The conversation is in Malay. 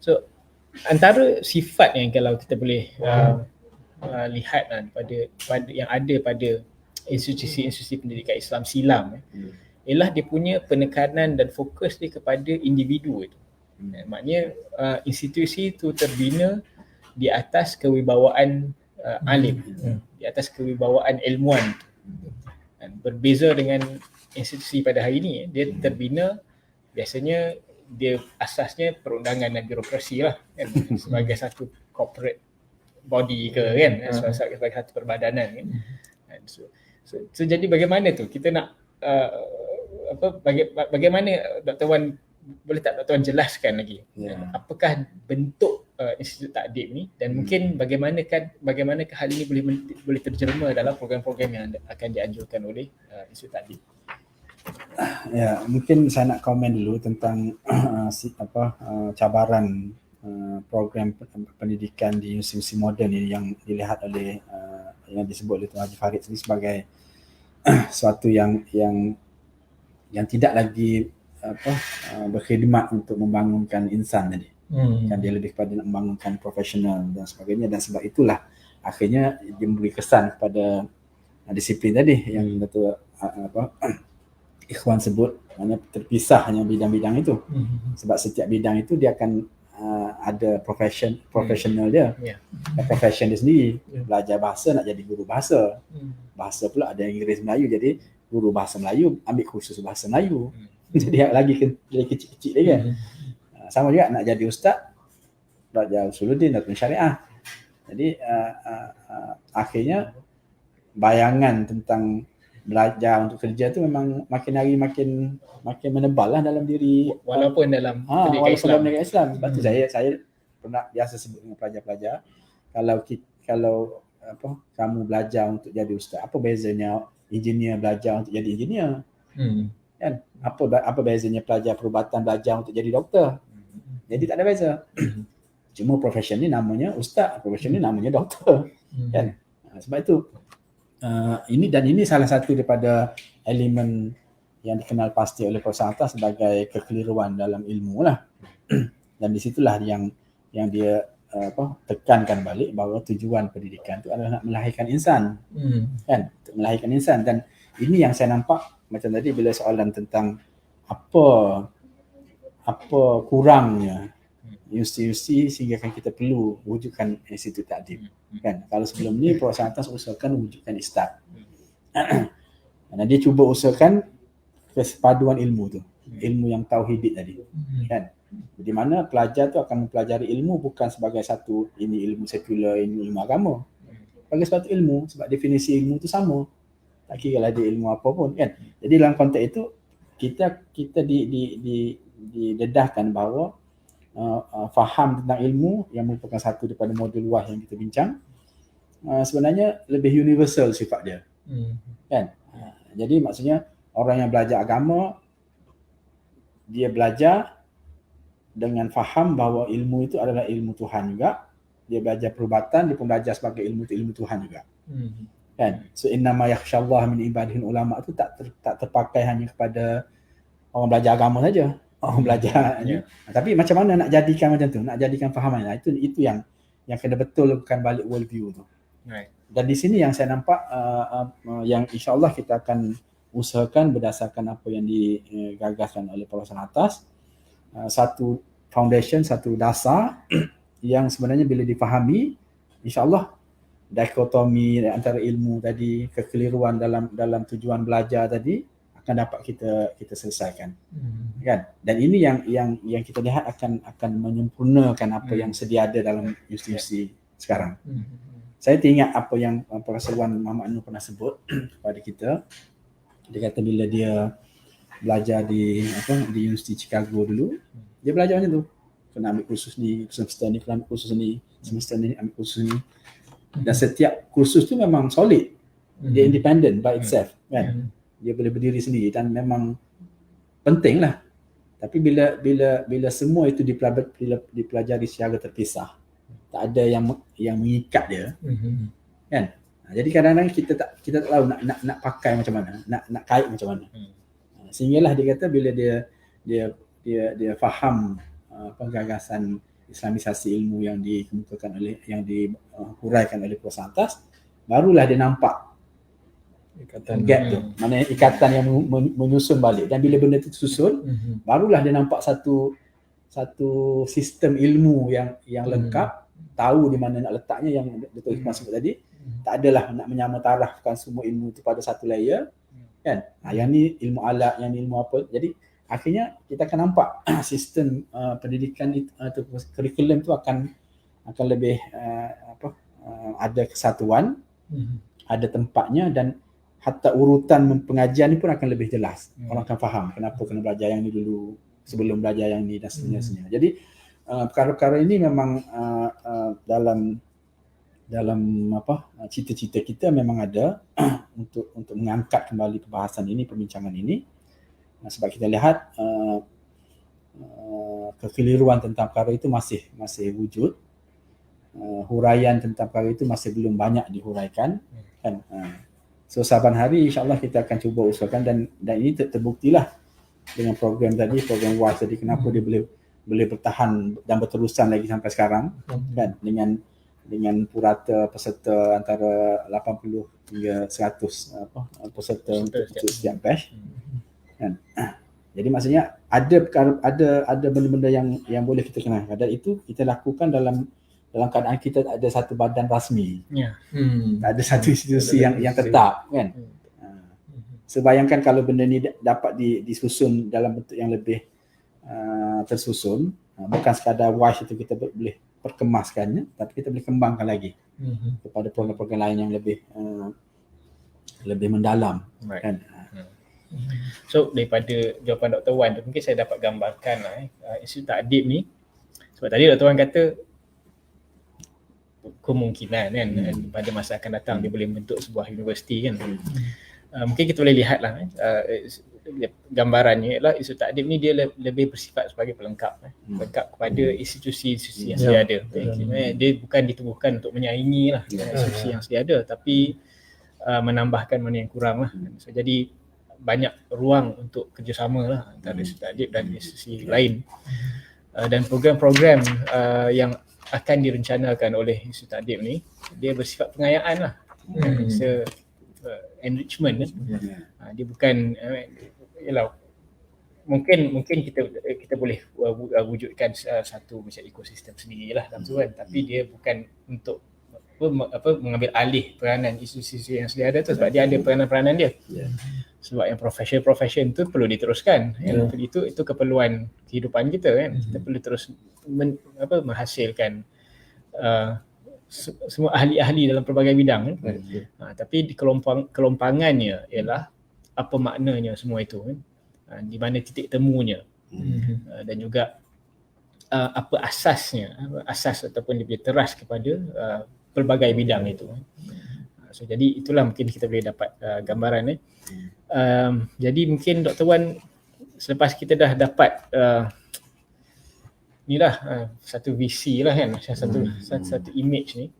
So antara sifat yang kalau kita boleh lihat pada yang ada pada institusi-institusi pendidikan Islam silam ialah dia punya penekanan dan fokus dia kepada individu itu. Maknanya institusi itu terbina di atas kewibawaan alim, di atas kewibawaan ilmuwan. Dan berbeza dengan institusi pada hari ini, dia terbina biasanya dia asasnya perundangan dan birokrasi lah kan, sebagai satu corporate body ke kan, sebagai satu perbadanan kan. So jadi bagaimana tu kita nak bagaimana Dr. Wan, boleh tak Dr. Wan jelaskan lagi apakah bentuk Institut Takdim ni dan mungkin bagaimanakah hal ini boleh terjelma dalam program-program yang akan dianjurkan oleh Institut Takdim. Ya, mungkin saya nak komen dulu tentang cabaran program pendidikan di institusi moden ini yang dilihat oleh yang disebut oleh Tuan Haji Farid ini sebagai suatu yang tidak lagi berkhidmat untuk membangunkan insan tadi. Kan dia lebih kepada nak membangunkan profesional dan sebagainya, dan sebab itulah akhirnya dia memberi kesan kepada disiplin tadi yang Datuk Ikhwan sebut, hanya terpisah hanya bidang-bidang itu. Sebab setiap bidang itu dia akan ada profesional dia. Profession dia sendiri. Belajar bahasa nak jadi guru bahasa. Bahasa pula ada Inggeris Melayu, jadi guru bahasa Melayu ambil kursus bahasa Melayu. Jadi lagi kecil-kecil lagi kan. Sama juga nak jadi ustaz, belajar usuluddin atau syariah. Jadi akhirnya bayangan tentang belajar untuk kerja tu memang makin hari makin menebal lah dalam diri, walaupun dalam pendidikan Islam. Sebab tu saya pernah biasa sebut dengan pelajar-pelajar, kalau kamu belajar untuk jadi ustaz, apa bezanya engineer belajar untuk jadi engineer? Kan? Apa bezanya pelajar perubatan belajar untuk jadi doktor? Jadi tak ada beza. Cuma profession ni namanya ustaz, profession ni namanya doktor. Kan? Sebab itu ini salah satu daripada elemen yang dikenal pasti oleh Profesor Atta sebagai kekeliruan dalam ilmu lah. Dan di situlah yang dia tekankan balik bahawa tujuan pendidikan itu adalah nak melahirkan insan. Kan? Untuk melahirkan insan. Dan ini yang saya nampak macam tadi bila soalan tentang apa kurangnya institusi sehingga kan kita perlu wujudkan Institut Takdim. Kan? Kalau sebelum ni Profesor Atta usahakan wujudkan ISTAD. Dan dia cuba usahakan kesepaduan ilmu tu, ilmu yang tauhidid tadi. Kan? Di mana pelajar tu akan mempelajari ilmu bukan sebagai satu ini ilmu sekular, ini ilmu agama. Sebagai satu ilmu, sebab definisi ilmu tu sama. Tak kira lah dia ilmu apa pun kan. Jadi dalam konteks itu kita didedahkan bahawa faham tentang ilmu yang merupakan satu daripada modul luas yang kita bincang sebenarnya lebih universal sifat dia. Kan? Jadi maksudnya orang yang belajar agama dia belajar dengan faham bahawa ilmu itu adalah ilmu Tuhan juga. Dia belajar perubatan, dia pun belajar sebagai ilmu Tuhan juga. Kan? So innama yakhshallah min ibadihil ulama itu tak terpakai hanya kepada orang belajar agama saja. Orang belajar tapi macam mana nak jadikan macam tu, nak jadikan fahaman itu yang kena betulkan balik world view tu. Dan di sini yang saya nampak yang insya-Allah kita akan usahakan berdasarkan apa yang digagaskan oleh Profesor Atas, satu foundation, satu dasar yang sebenarnya bila difahami insya-Allah dikotomi antara ilmu tadi, kekeliruan dalam tujuan belajar tadi akan dapat kita selesaikan. Kan? Dan ini yang kita lihat akan menyempurnakan apa yang sedia ada dalam institusi sekarang. Saya teringat apa yang Profesor Wan Muhammad Nur pernah sebut kepada kita. Dia kata bila dia belajar di Universiti Chicago dulu, dia belajar macam tu. Kena ambil kursus ni, semester ni kena ambil kursus ni, semester ni ambil kursus ni. Dan setiap kursus tu memang solid. Dia independent by itself, kan? Dia boleh berdiri sendiri dan memang penting lah. Tapi bila semua itu dipelajari secara terpisah, tak ada yang mengikat dia, kan? Jadi kadang-kadang kita tak tahu nak pakai macam mana, nak kait macam mana. Sehinggalah dia kata bila dia faham gagasan Islamisasi ilmu yang dikemukakan oleh, yang dihuraikan oleh puasa atas, barulah dia nampak gap tu, mana ikatan yang menyusun balik. Dan bila benda itu susun, barulah dia nampak satu sistem ilmu yang lengkap, tahu di mana nak letaknya, yang Dr. Ikhwan sebut tadi. Tak adalah nak menyamatarafkan semua ilmu itu pada satu layer, kan? Yang ni ilmu alat, yang ni ilmu apa. Jadi akhirnya kita akan nampak sistem pendidikan itu, atau kurikulum itu akan lebih ada kesatuan, ada tempatnya, dan hatta urutan pengajian ni pun akan lebih jelas. Orang akan faham kenapa kena belajar yang ni dulu sebelum belajar yang ni, dan seterusnya. Jadi perkara-perkara ini memang dalam cita-cita kita memang ada untuk mengangkat kembali perbahasan ini, perbincangan ini. Sebab kita lihat kekeliruan tentang perkara itu masih wujud. Huraian tentang perkara itu masih belum banyak dihuraikan, kan? So saban hari insya-Allah kita akan cuba usahakan, dan ini terbuktilah dengan program tadi, program WAS tadi, kenapa dia boleh bertahan dan berterusan lagi sampai sekarang, kan? Dengan purata peserta antara 80 hingga 100 peserta untuk setiap batch, kan? Jadi maksudnya ada benda-benda yang boleh kita kenalkan, dan itu kita lakukan dalam keadaan kita ada satu badan rasmi, ada satu institusi yang tetap, kan? So bayangkan kalau benda ni dapat disusun dalam bentuk yang lebih tersusun, bukan sekadar WASH itu kita boleh perkemaskannya, tapi kita boleh kembangkan lagi kepada program-program lain yang lebih mendalam, kan? So daripada jawapan Dr. Wan tu, mungkin saya dapat gambarkan Institut Ta'adib ni, sebab tadi Dr. Wan kata kemungkinan kan pada masa akan datang dia boleh membentuk sebuah universiti, kan. Mungkin kita boleh lihatlah gambarannya ialah Institut Ta'adib ni dia lebih bersifat sebagai pelengkap kepada institusi-institusi yang sedia ada. Dia bukan ditubuhkan untuk menyaingi lah institusi yang sedia ada, tapi menambahkan mana yang kurang lah. So, jadi banyak ruang untuk kerjasama lah antara Institut Ta'adib dan institusi lain. Dan program-program yang akan direncanakan oleh Institut Ta'adib ni, dia bersifat pengayaan lah. Enrichment, kan? Dia bukan mungkin kita boleh wujudkan satu macam ekosistem sendirilah dalam tu, kan, tapi dia bukan untuk mengambil alih peranan institusi yang sedia ada tu, sebab dia ada peranan-peranan dia. Sebab yang profession tu perlu diteruskan. Itu keperluan kehidupan kita, kan. Kita perlu terus menghasilkan semua ahli-ahli dalam pelbagai bidang, kan? Tapi di kelompangannya ialah apa maknanya semua itu, kan? Di mana titik temunya, dan juga apa asasnya, asas ataupun dia punya teras kepada pelbagai bidang itu. So, jadi itulah mungkin kita boleh dapat gambaran. Jadi mungkin Dr. Wan, selepas kita dah dapat inilah satu visi lah, kan, satu image ni,